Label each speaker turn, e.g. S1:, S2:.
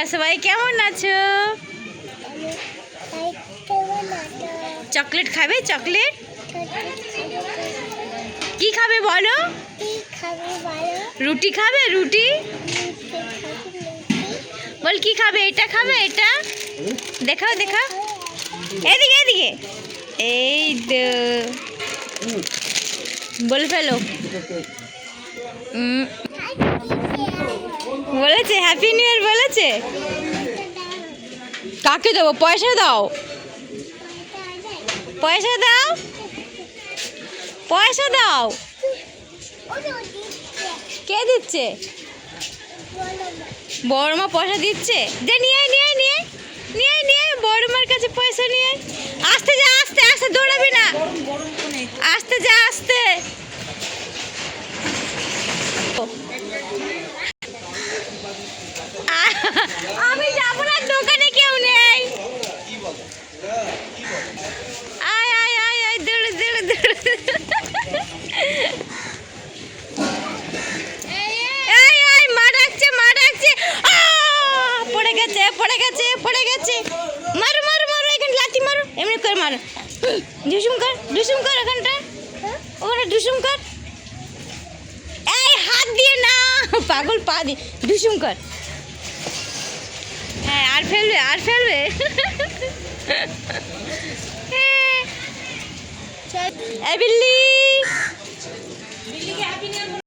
S1: তোমরা সবাই কেমন আছো? চকলেট খাবে? চকলেট কি খাবে বলো? রুটি খাবে? রুটি বল কি খাবে? এটা খাবে? এটা দেখাও দেখাও, এদিকে এদিকে, এই তো বলে ফেলো। বলেছে হ্যাপি নিউ ইয়ার বলেছে। কাকে দেবো? পয়সা দাও, পয়সা দাও, পয়সা দাও। কে দিচ্ছে? বড় মা পয়সা দিচ্ছে। যে নিয়ে নিয়ে নিয়ে নিয়ে নিয়ে বড় মার কাছে পয়সা নিয়ে। আস্তে যা, আস্তে আস্তে, দৌড়াবি না, আস্তে যা, আস্তে। আমি যাবো না, দোকানে কেউ নেই। আয় আয় আয় আয়, দৌড়ে দৌড়ে দৌড়ে। এই এই, মা ডাকছে, মা ডাকছে। পড়ে গেছে, পড়ে গেছে, পড়ে গেছে। মারো মারো মারো, এখানে লাথি মারো, এমনি করে মারো। ঢুসুম কর, ঢুসুম কর, ওখানটা ওখানে ঢুসুম কর। এই হাত দিয়ে না, পাগল, পা দিয়ে ঢুসুম কর। হ্যাঁ, আর ফেলবে, আর ফেলবে। এই বিল্লি।